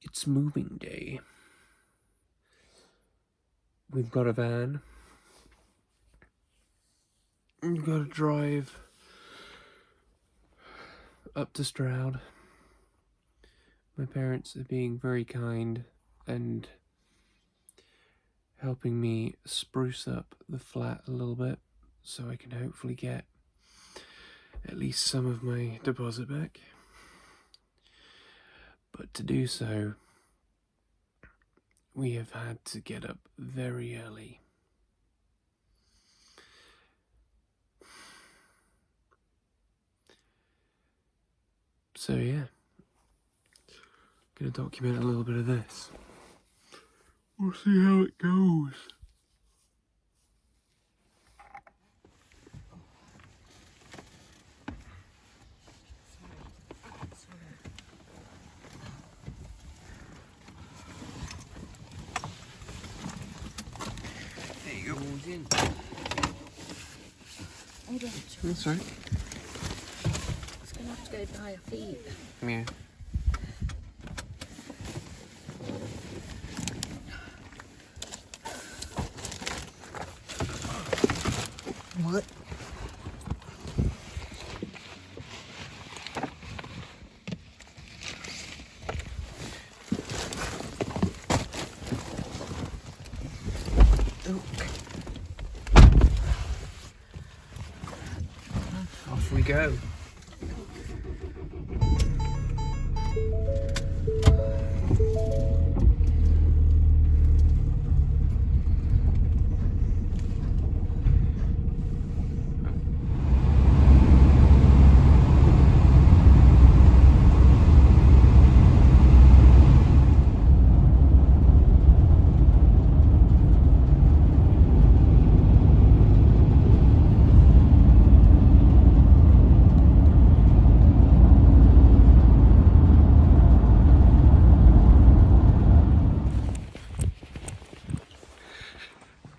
It's moving day. We've got a van. We've got to drive up to Stroud. My parents are being very kind and helping me spruce up the flat a little bit so I can hopefully get at least some of my deposit back. But to do so, we have had to get up very early. So yeah, gonna document a little bit of this. We'll see how it goes. There you go. Hold on. That's right. It's going to have to go by your feet. Yeah. What? Off we go.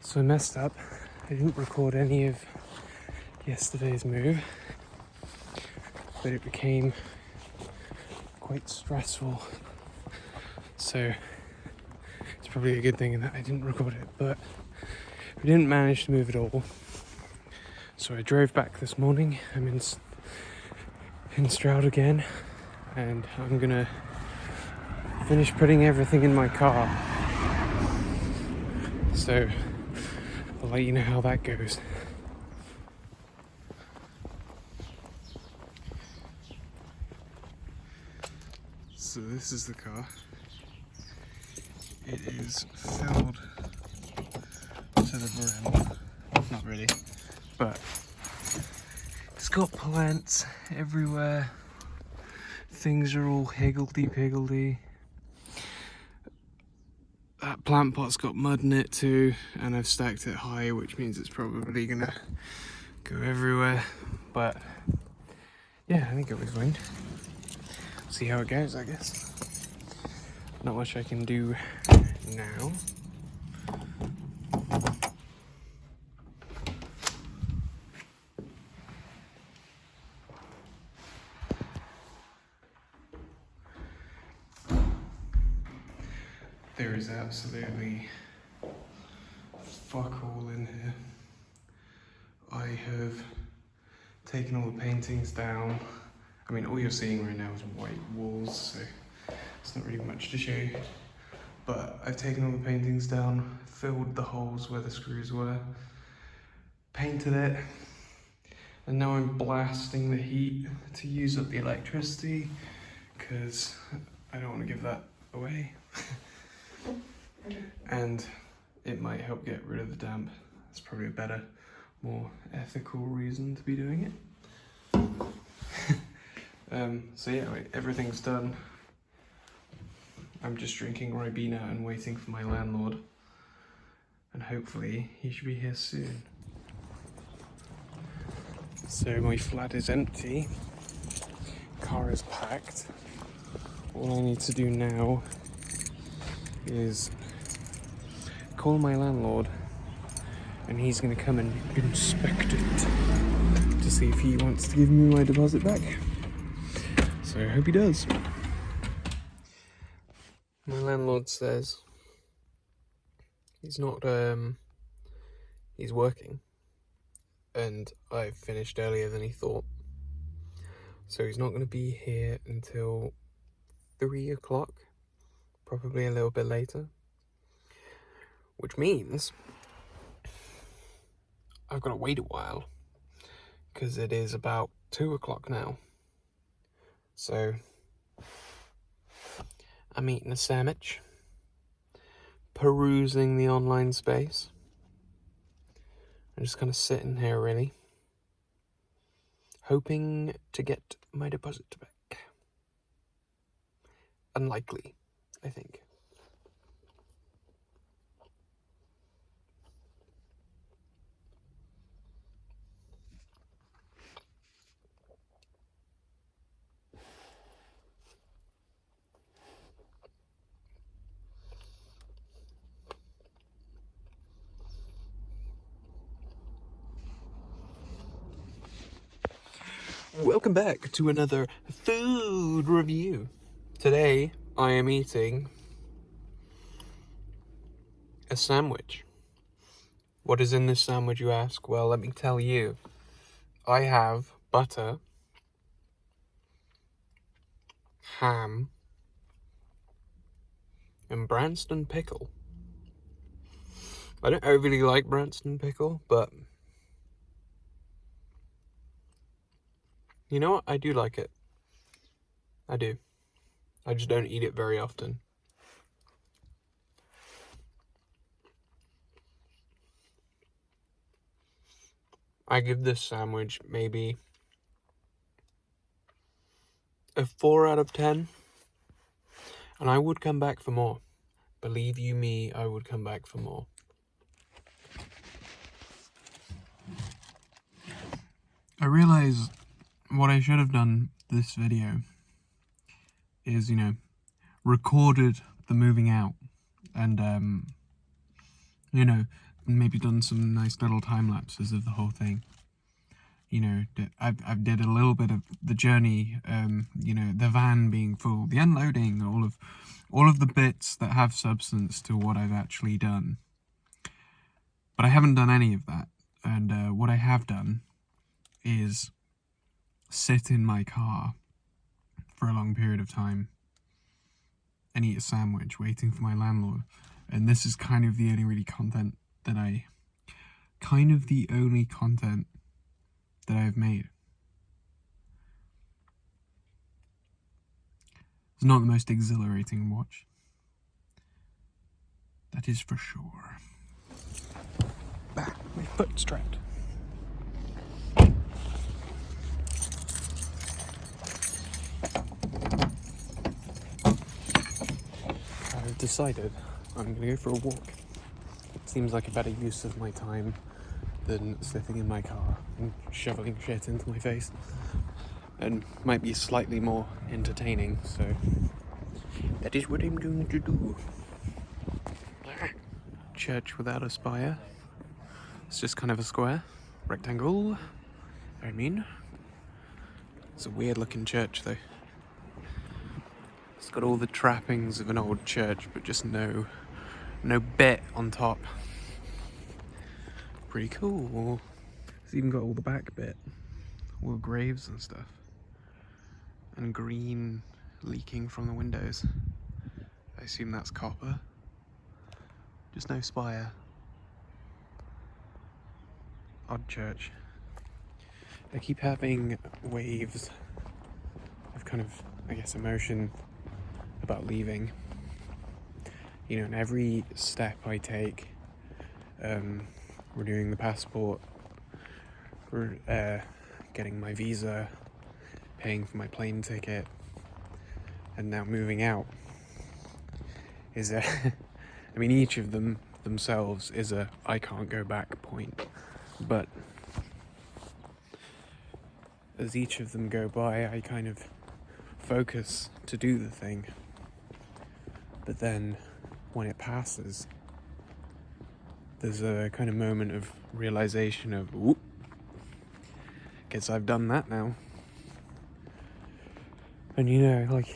So I messed up. I didn't record any of yesterday's move, but it became quite stressful. So it's probably a good thing that I didn't record it, but we didn't manage to move at all. So I drove back this morning. I'm in Stroud again, and I'm gonna finish putting everything in my car. So I'll let you know how that goes. So this is the car. It is filled to the brim. Not really, but it's got plants everywhere. Things are all higgledy-piggledy. That plant pot's got mud in it too, and I've stacked it high, which means it's probably gonna go everywhere. But yeah, I think it'll be fine. See how it goes, I guess. Not much I can do now. There is absolutely fuck all in here. I have taken all the paintings down. I mean, all you're seeing right now is white walls, so it's not really much to show you. But I've taken all the paintings down, filled the holes where the screws were, painted it, and now I'm blasting the heat to use up the electricity, because I don't want to give that away. And it might help get rid of the damp. That's probably a better, more ethical reason to be doing it. So yeah, everything's done. I'm just drinking Ribena and waiting for my landlord. And hopefully he should be here soon. So my flat is empty. Car is packed. All I need to do now is call my landlord and he's going to come and inspect it to see if he wants to give me my deposit back. So I hope he does. My landlord says he's not, he's working, and I finished earlier than he thought. So he's not going to be here until 3 o'clock, probably a little bit later. Which means I've got to wait a while, because it is about 2 o'clock now. So I'm eating a sandwich, perusing the online space. I'm just kind of sitting here, really, hoping to get my deposit back. Unlikely, I think. Welcome back to another food review. Today I am eating a sandwich. What is in this sandwich, you ask? Well, let me tell you. I have butter, ham, and Branston pickle. I don't overly like Branston pickle, but you know what? I do like it. I do. I just don't eat it very often. I give this sandwich maybe a 4 out of 10. And I would come back for more. Believe you me, I would come back for more. I realise what I should have done this video is, recorded the moving out and, maybe done some nice little time lapses of the whole thing. I've did a little bit of the journey, the van being full, the unloading, all of the bits that have substance to what I've actually done. But I haven't done any of that, and what I have done is sit in my car for a long period of time and eat a sandwich waiting for my landlord. And this is kind of the only content that I've made. It's not the most exhilarating watch. That is for sure. Bah, my foot's trapped. I've decided I'm going to go for a walk. It seems like a better use of my time than sitting in my car and shoveling shit into my face. And might be slightly more entertaining, so that is what I'm going to do. Church without a spire. It's just kind of a square, rectangle. It's a weird looking church though. It's got all the trappings of an old church, but just no bit on top. Pretty cool. It's even got all the back bit, all the graves and stuff, and green leaking from the windows. I assume that's copper. Just no spire. Odd church. I keep having waves of kind of, emotion about leaving. And every step I take, renewing the passport, getting my visa, paying for my plane ticket, and now moving out, is each of them themselves is a I can't go back point. But as each of them go by, I kind of focus to do the thing. But then when it passes, there's a kind of moment of realization of, whoop, guess I've done that now. And you know, like,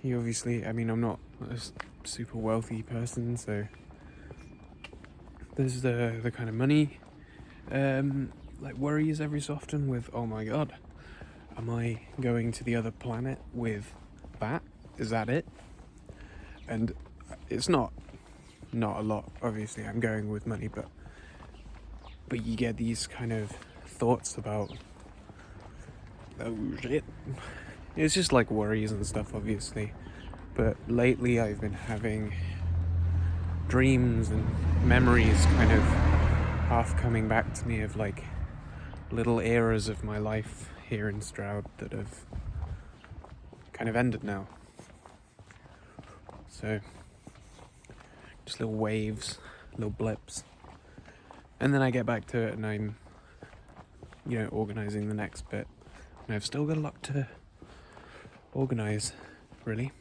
you obviously, I mean, I'm not a super wealthy person, so there's the kind of money, like, worries every so often with, oh my god, am I going to the other planet with that? Is that it? And it's not a lot, obviously. I'm going with money, but you get these kind of thoughts about, oh shit. It's just like worries and stuff, obviously. But lately I've been having dreams and memories kind of half coming back to me of like little eras of my life here in Stroud that have kind of ended now. So just little waves, little blips. And then I get back to it and I'm, you know, organising the next bit. And I've still got a lot to organise, really.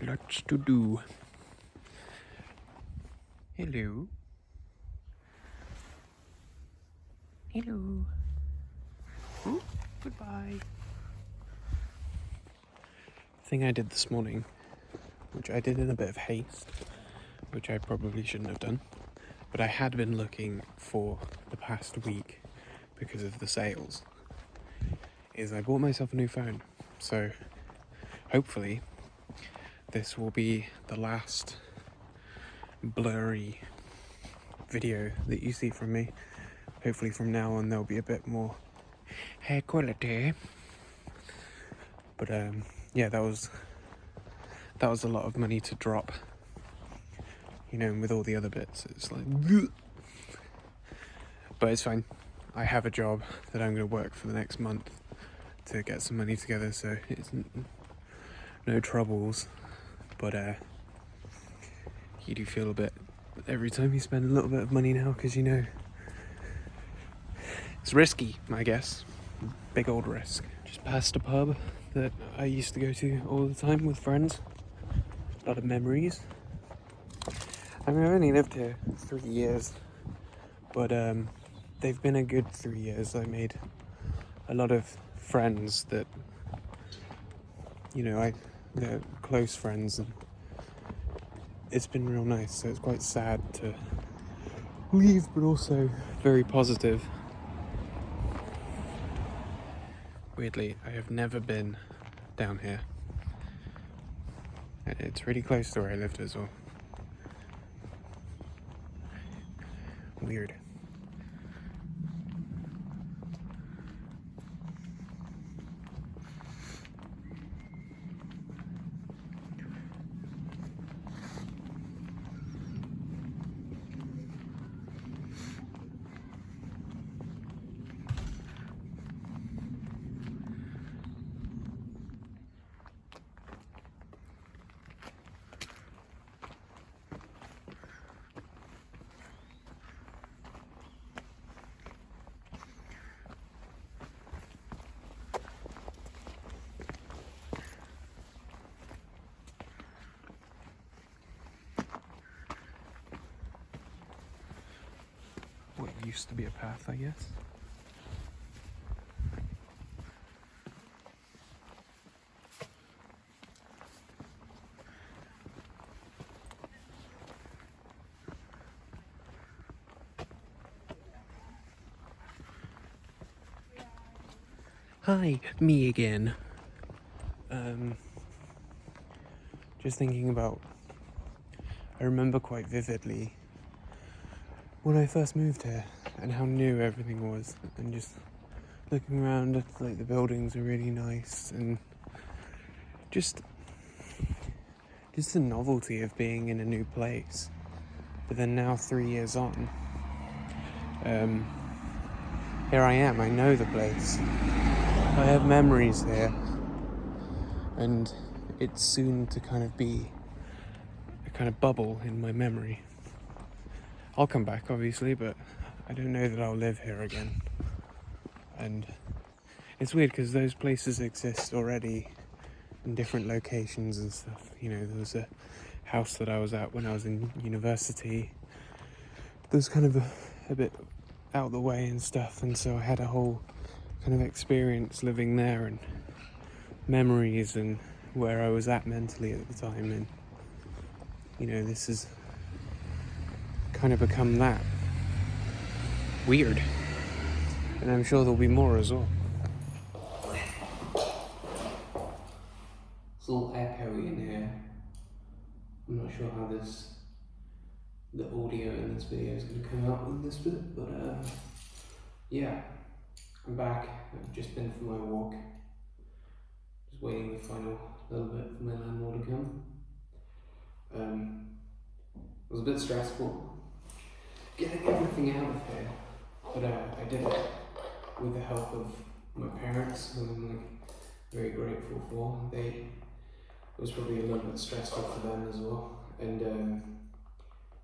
Lots to do. Hello. Hello. Oh, goodbye. The thing I did this morning, which I did in a bit of haste, which I probably shouldn't have done, but I had been looking for the past week because of the sales, is I bought myself a new phone. So hopefully this will be the last blurry video that you see from me. Hopefully from now on there'll be a bit more high quality. But yeah, that was a lot of money to drop. You know, and with all the other bits, it's like, but it's fine. I have a job that I'm going to work for the next month to get some money together, so it's no troubles. But you do feel a bit every time you spend a little bit of money now, because you know it's risky, I guess. Big old risk. Just past a pub that I used to go to all the time with friends. A lot of memories. I mean, I've only lived here 3 years, but they've been a good 3 years. I made a lot of friends that, you know, they're close friends, and it's been real nice. So it's quite sad to leave, but also very positive. Weirdly, I have never been down here. And it's really close to where I lived as well. Weird. What used to be a path, I guess. Hi, me again. Just thinking about, I remember quite vividly when I first moved here and how new everything was, and just looking around at like the buildings are really nice, and just the novelty of being in a new place. But then now 3 years on, here I am, I know the place. I have memories here, and it's soon to kind of be a kind of bubble in my memory. I'll come back, obviously, but I don't know that I'll live here again. And it's weird because those places exist already in different locations and stuff. You know, there was a house that I was at when I was in university, was kind of a bit out of the way and stuff, and so I had a whole kind of experience living there and memories and where I was at mentally at the time, and you know, this has kind of become that. Weird. And I'm sure there'll be more as well. It's a little echoey in here. I'm not sure how the audio in this video is going to come out with this bit, but yeah, I'm back. I've just been for my walk. Just waiting the final little bit for my landlord to come. It was a bit stressful getting everything out of here, but I did it with the help of my parents, who I'm like very grateful for. It was probably a little bit stressful for them as well, and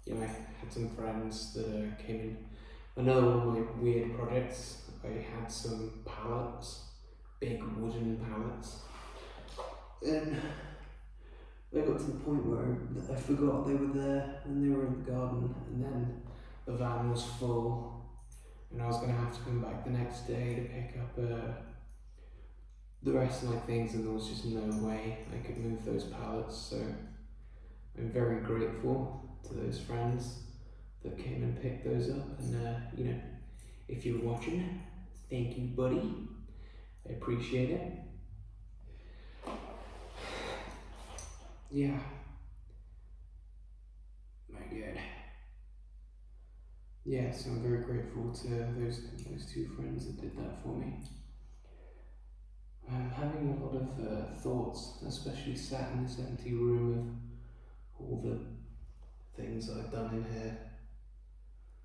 you know, I had some friends that came in. Another one of my weird projects, I had some pallets, big wooden pallets, and I got to the point where I forgot they were there and they were in the garden, and then the van was full and I was going to have to come back the next day to pick up the rest of my things, and there was just no way I could move those pallets. So I'm very grateful to those friends that came and picked those up, and you know, if you're watching, thank you, buddy. I appreciate it. Yeah. My God. Yeah, so I'm very grateful to those two friends that did that for me. I'm having a lot of thoughts, especially sat in this empty room, of all the things I've done in here.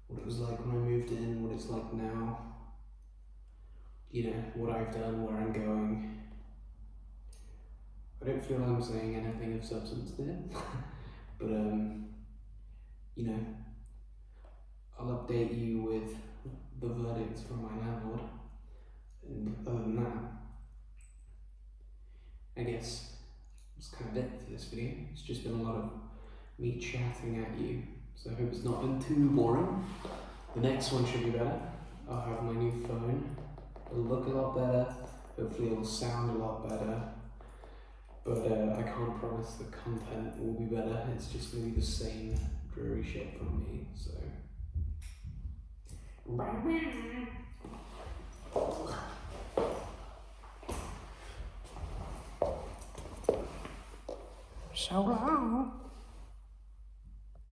What it was like when I moved in, what it's like now. You know, what I've done, where I'm going. I don't feel I'm saying anything of substance there, but you know, I'll update you with the verdict from my landlord, and other than that, I guess that's kind of it for this video. It's just been a lot of me chatting at you, so I hope it's not been too boring. The next one should be better. I'll have my new phone, it'll look a lot better, hopefully it'll sound a lot better. But I can't promise the content will be better. It's just going to be the same dreary shit from me, so. So long.